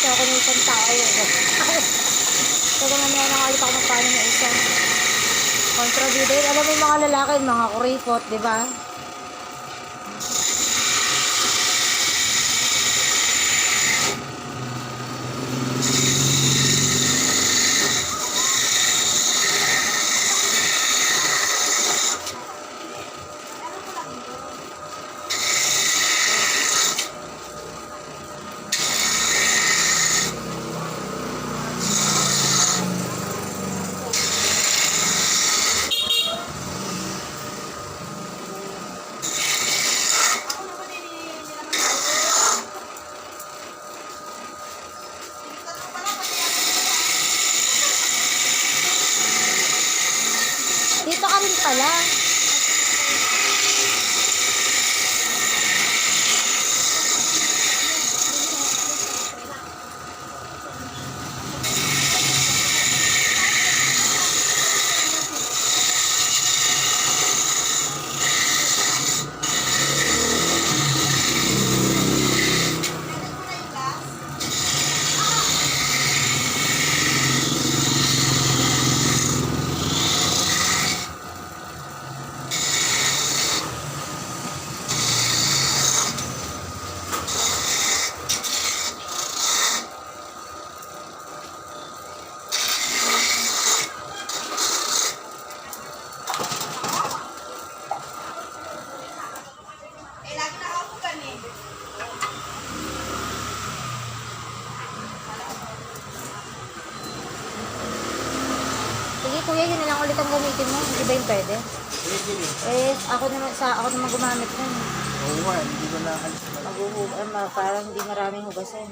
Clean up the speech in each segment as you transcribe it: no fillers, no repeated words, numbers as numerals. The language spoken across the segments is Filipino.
ako ng isang tao. Kaya mamaya na ulit ako magpaano ng isang kontrabida. Alam mo yung mga lalaki, mga kuripot, di ba? Dito ka rin pala. Sige kuya, yun na lang ulit ang gamitin mo. Hindi ba yung pwede? Eh, ako naman gumamit nun. Oo nga, hindi ko nakalis. Parang hindi maraming hugasan.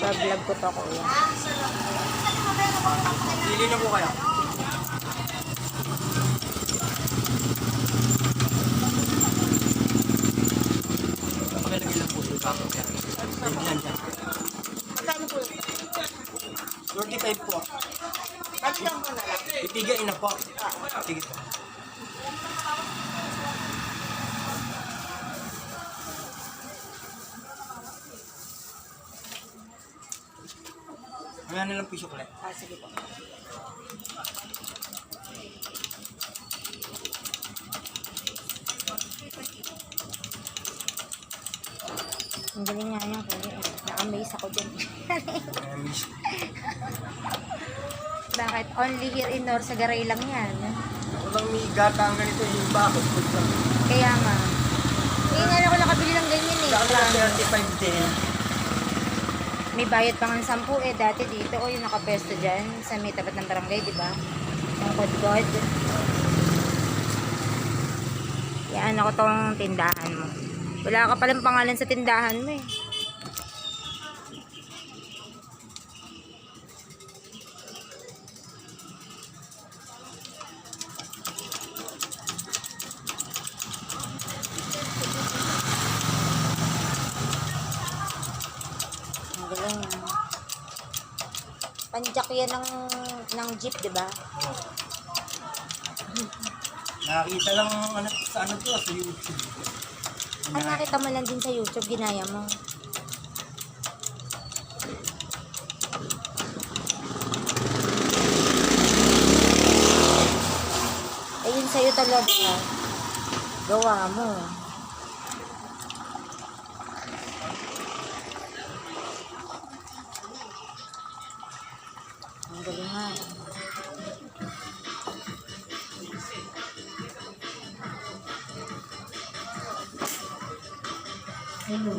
Sa vlog ko to kuya. Pili na po kayo. Pakilagay lang po yung kapo. Yan dyan. Magkano po? 35 po. Tatlong mo na lang. Ipigain na po. Sige po. Mamaya na lang piso ko lang. Sige po. Ang galing nga niya kuya. Na-amaze ako dyan. Bakit? Only here in Norsagaray lang yan. Ako lang may gata ang ganito yung bakit. Kaya nga. Hindi nga ako nakabili ng ganyan eh. Saan na 35 din? May bayad pa nga ng 10 eh. Dati dito, yung nakapesto dyan. Sa may tapat ng barangay, di ba? Yung kod-kod. Yan ako tong tindahan mo. Wala ka palang pangalan sa tindahan mo eh. Ang galing ah. Panjak yan ng jeep, di ba? Nakakita lang ano, sa ano to, sa YouTube. Ay, nakita mo lang din sa YouTube, ginaya mo. Ayun sa'yo talaga. Gawa mo. Ang galing nga. Hello.